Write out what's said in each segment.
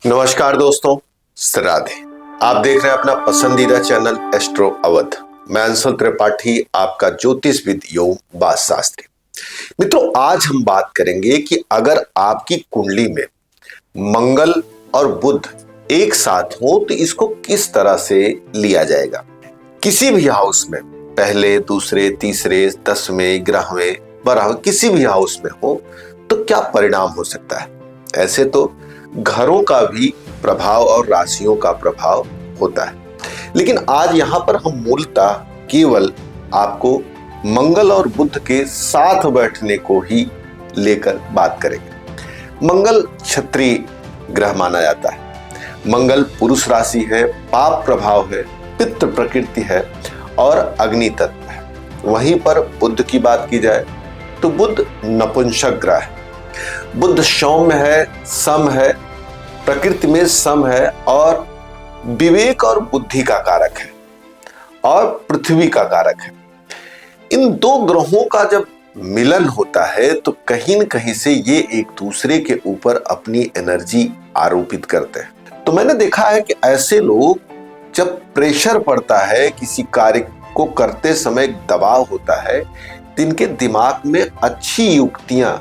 नमस्कार दोस्तों, राधे। आप देख रहे हैं अपना पसंदीदा चैनल एस्ट्रो अवध। मैं अंशुल त्रिपाठी, आपका ज्योतिषविद योग वास्तुशास्त्री। मित्रों, आज हम बात करेंगे कि अगर आपकी कुंडली में मंगल और बुध एक साथ हो तो इसको किस तरह से लिया जाएगा। किसी भी हाउस में, पहले, दूसरे, तीसरे, 10वें, 11वें, 12वें, किसी भी हाउस में हो तो क्या परिणाम हो सकता है। ऐसे तो घरों का भी प्रभाव और राशियों का प्रभाव होता है, लेकिन आज यहां पर हम मूलतः केवल आपको मंगल और बुध के साथ बैठने को ही लेकर बात करेंगे। मंगल क्षत्रिय ग्रह माना जाता है। मंगल पुरुष राशि है, पाप प्रभाव है, पितृ प्रकृति है और अग्नि तत्व है। वहीं पर बुध की बात की जाए तो बुध नपुंसक ग्रह है। बुध सौम्य है, सम है, प्रकृति में सम है और विवेक और बुद्धि का कारक है और पृथ्वी का कारक है। इन दो ग्रहों का जब मिलन होता है तो कहीं न कहीं से ये एक दूसरे के ऊपर अपनी एनर्जी आरोपित करते हैं। तो मैंने देखा है कि ऐसे लोग, जब प्रेशर पड़ता है, किसी कार्य को करते समय दबाव होता है, जिनके दिमाग में अच्छी युक्तियां,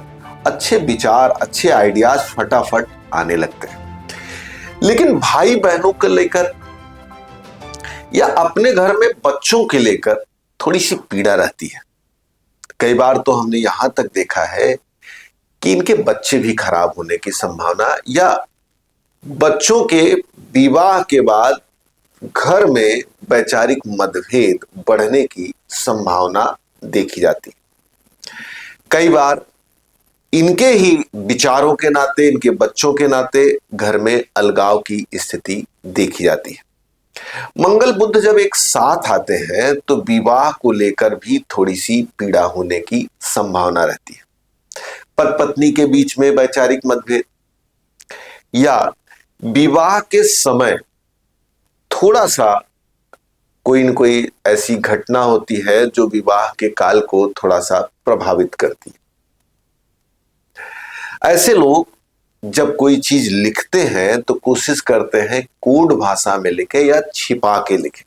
अच्छे विचार, अच्छे आइडियाज फटाफट आने लगते हैं। लेकिन भाई बहनों को लेकर या अपने घर में बच्चों के लेकर थोड़ी सी पीड़ा रहती है। कई बार तो हमने यहां तक देखा है कि इनके बच्चे भी खराब होने की संभावना या बच्चों के विवाह के बाद घर में वैचारिक मतभेद बढ़ने की संभावना देखी जाती है। कई बार इनके ही विचारों के नाते, इनके बच्चों के नाते घर में अलगाव की स्थिति देखी जाती है। मंगल बुध जब एक साथ आते हैं तो विवाह को लेकर भी थोड़ी सी पीड़ा होने की संभावना रहती है। पति पत्नी के बीच में वैचारिक मतभेद या विवाह के समय थोड़ा सा कोई न कोई ऐसी घटना होती है जो विवाह के काल को थोड़ा सा प्रभावित करती है। ऐसे लोग जब कोई चीज लिखते हैं तो कोशिश करते हैं कोड भाषा में लिखे या छिपा के लिखे,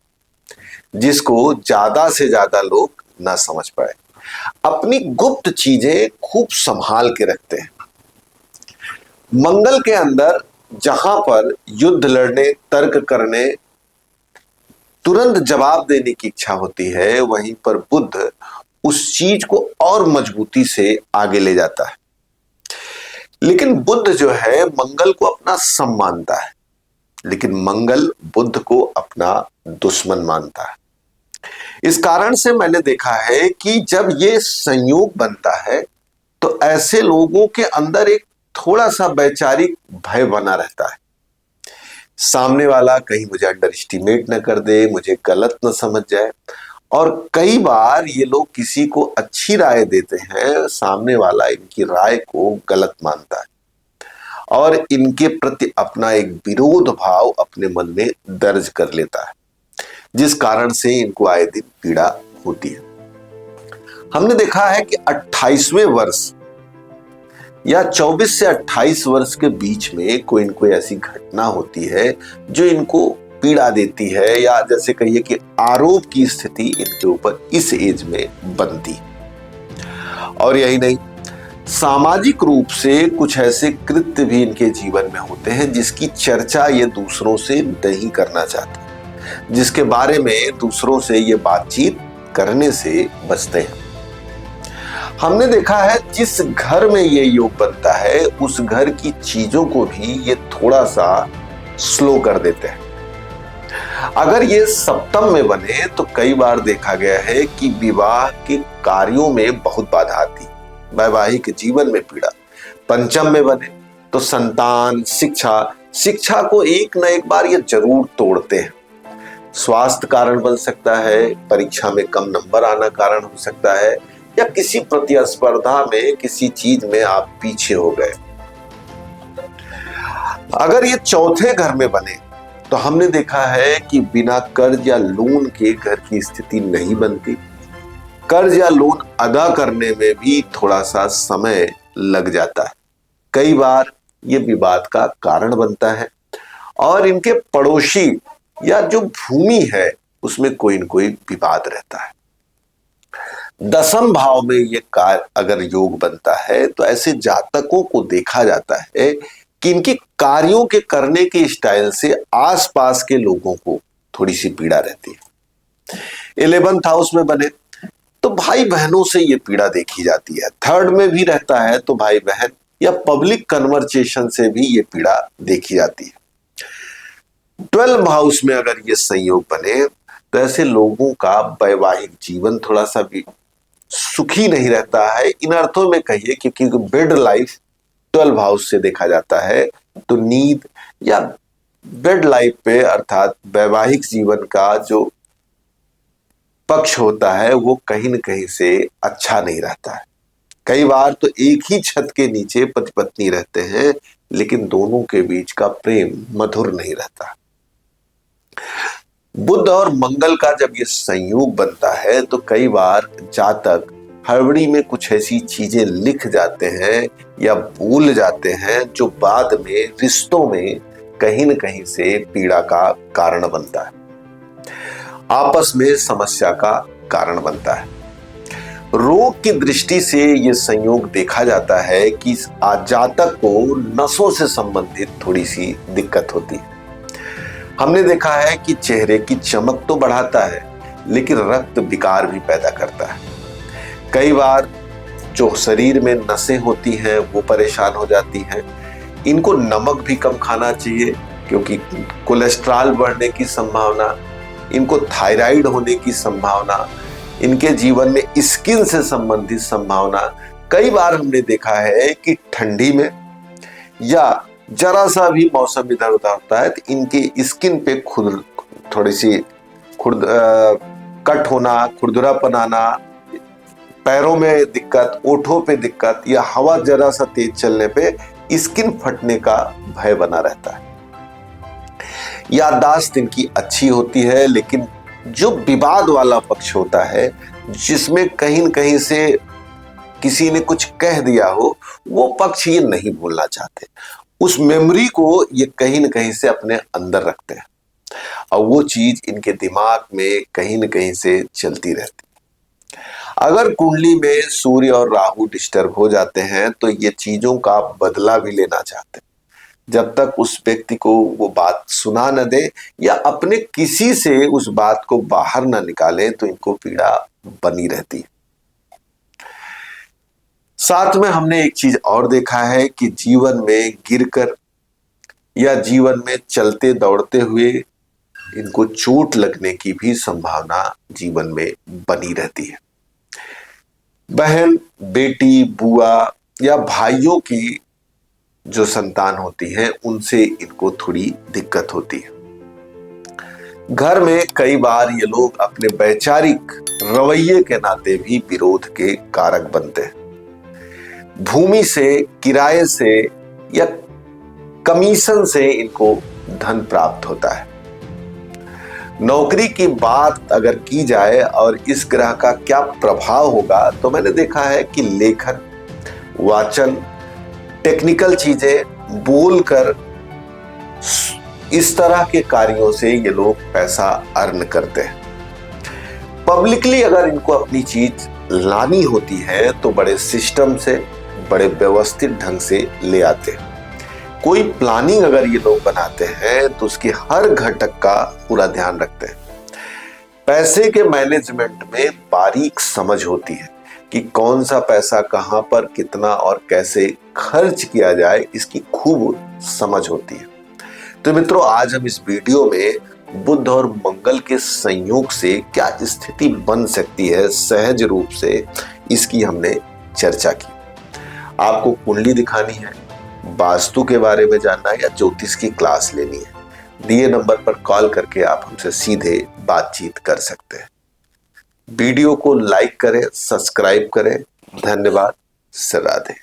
जिसको ज्यादा से ज्यादा लोग ना समझ पाए। अपनी गुप्त चीजें खूब संभाल के रखते हैं। मंगल के अंदर जहां पर युद्ध लड़ने, तर्क करने, तुरंत जवाब देने की इच्छा होती है, वहीं पर बुध उस चीज को और मजबूती से आगे ले जाता है। लेकिन बुध जो है मंगल को अपना सम मानता है, लेकिन मंगल बुध को अपना दुश्मन मानता है। इस कारण से मैंने देखा है कि जब ये संयोग बनता है तो ऐसे लोगों के अंदर एक थोड़ा सा वैचारिक भय बना रहता है। सामने वाला कहीं मुझे अंडर एस्टिमेट न कर दे, मुझे गलत न समझ जाए। और कई बार ये लोग किसी को अच्छी राय देते हैं, सामने वाला इनकी राय को गलत मानता है और इनके प्रति अपना एक विरोध भाव अपने मन में दर्ज कर लेता है, जिस कारण से इनको आए दिन पीड़ा होती है। हमने देखा है कि 28वें वर्ष या 24 से 28 वर्ष के बीच में कोई न कोई ऐसी घटना होती है जो इनको पीड़ा देती है, या जैसे कहिए कि आरोप की स्थिति इनके ऊपर इस एज में बनती। और यही नहीं, सामाजिक रूप से कुछ ऐसे कृत्य भी इनके जीवन में होते हैं जिसकी चर्चा ये दूसरों से नहीं करना चाहते, जिसके बारे में दूसरों से ये बातचीत करने से बचते हैं। हमने देखा है जिस घर में ये योग बनता है उस घर की चीजों को भी ये थोड़ा सा स्लो कर देते हैं। अगर ये सप्तम में बने तो कई बार देखा गया है कि विवाह के कार्यों में बहुत बाधा आती, वैवाहिक जीवन में पीड़ा। पंचम में बने तो संतान, शिक्षा को एक न एक बार ये जरूर तोड़ते हैं। स्वास्थ्य कारण बन सकता है, परीक्षा में कम नंबर आना कारण हो सकता है, या किसी प्रतिस्पर्धा में किसी चीज में आप पीछे हो गए। अगर ये चौथे घर में बने तो हमने देखा है कि बिना कर्ज या लोन के घर की स्थिति नहीं बनती। कर्ज या लोन अदा करने में भी थोड़ा सा समय लग जाता है। कई बार ये विवाद का कारण बनता है। और इनके पड़ोसी या जो भूमि है उसमें कोई न कोई विवाद रहता है। दसम भाव में ये कार्य अगर योग बनता है तो ऐसे जातकों को देखा जाता है कि इनके कार्यों के करने के स्टाइल से आसपास के लोगों को थोड़ी सी पीड़ा रहती है। 11th हाउस में बने तो भाई बहनों से ये पीड़ा देखी जाती है। 3rd में भी रहता है तो भाई बहन या पब्लिक कन्वर्सेशन से भी ये पीड़ा देखी जाती है। 12th हाउस में अगर ये संयोग बने तो ऐसे लोगों का वैवाहिक जीवन थोड़ा सा भी सुखी नहीं रहता है। इन अर्थों में कहिए क्योंकि बेड लाइफ 12 हाउस से देखा जाता है तो नींद या बेड लाइफ पे अर्थात वैवाहिक जीवन का जो पक्ष होता है वो कहीं न कहीं से अच्छा नहीं रहता है। कई बार तो एक ही छत के नीचे पति पत्नी रहते हैं लेकिन दोनों के बीच का प्रेम मधुर नहीं रहता। बुध और मंगल का जब ये संयोग बनता है तो कई बार जातक हड़बड़ी में कुछ ऐसी चीजें लिख जाते हैं या भूल जाते हैं जो बाद में रिश्तों में कहीं न कहीं से पीड़ा का कारण बनता है, आपस में समस्या का कारण बनता है। रोग की दृष्टि से यह संयोग देखा जाता है कि जातक को नसों से संबंधित थोड़ी सी दिक्कत होती है। हमने देखा है कि चेहरे की चमक तो बढ़ाता है लेकिन रक्त विकार भी पैदा करता है। कई बार जो शरीर में नसें होती हैं वो परेशान हो जाती हैं। इनको नमक भी कम खाना चाहिए क्योंकि कोलेस्ट्रॉल बढ़ने की संभावना, इनको थायराइड होने की संभावना, इनके जीवन में स्किन से संबंधित संभावना। कई बार हमने देखा है कि ठंडी में या जरा सा भी मौसम इधर उधर होता है तो इनके स्किन पे खुद थोड़ी सी कट होना, खुरदुरापन आना, पैरों में दिक्कत, ओठों पे दिक्कत या हवा जरा सा तेज चलने पे स्किन फटने का भय बना रहता है। याददाश्त इनकी अच्छी होती है लेकिन जो विवाद वाला पक्ष होता है जिसमें कहीं न कहीं से किसी ने कुछ कह दिया हो वो पक्ष ये नहीं भूलना चाहते। उस मेमोरी को ये कहीं न कहीं से अपने अंदर रखते हैं और वो चीज इनके दिमाग में कहीं न कहीं से चलती रहती है। अगर कुंडली में सूर्य और राहु डिस्टर्ब हो जाते हैं तो ये चीजों का बदला भी लेना चाहते हैं। जब तक उस व्यक्ति को वो बात सुना न दे या अपने किसी से उस बात को बाहर न निकालें तो इनको पीड़ा बनी रहती है। साथ में हमने एक चीज और देखा है कि जीवन में गिरकर या जीवन में चलते दौड़ते हुए इनको चोट लगने की भी संभावना जीवन में बनी रहती है। बहन, बेटी, बुआ या भाइयों की जो संतान होती है उनसे इनको थोड़ी दिक्कत होती है। घर में कई बार ये लोग अपने वैचारिक रवैये के नाते भी विरोध के कारक बनते हैं। भूमि से, किराए से या कमीशन से इनको धन प्राप्त होता है। नौकरी की बात अगर की जाए और इस ग्रह का क्या प्रभाव होगा तो मैंने देखा है कि लेखन, वाचन, टेक्निकल चीजें बोलकर इस तरह के कार्यों से ये लोग पैसा अर्न करते हैं। पब्लिकली अगर इनको अपनी चीज लानी होती है तो बड़े सिस्टम से, बड़े व्यवस्थित ढंग से ले आते हैं। कोई प्लानिंग अगर ये लोग बनाते हैं तो उसके हर घटक का पूरा ध्यान रखते हैं। पैसे के मैनेजमेंट में बारीक समझ होती है कि कौन सा पैसा कहां पर कितना और कैसे खर्च किया जाए, इसकी खूब समझ होती है। तो मित्रों, आज हम इस वीडियो में बुध और मंगल के संयोग से क्या स्थिति बन सकती है सहज रूप से, इसकी हमने चर्चा की। आपको कुंडली दिखानी है, वास्तु के बारे में जानना है या ज्योतिष की क्लास लेनी है, दिए नंबर पर कॉल करके आप हमसे सीधे बातचीत कर सकते हैं। वीडियो को लाइक करें, सब्सक्राइब करें। धन्यवाद। राधे।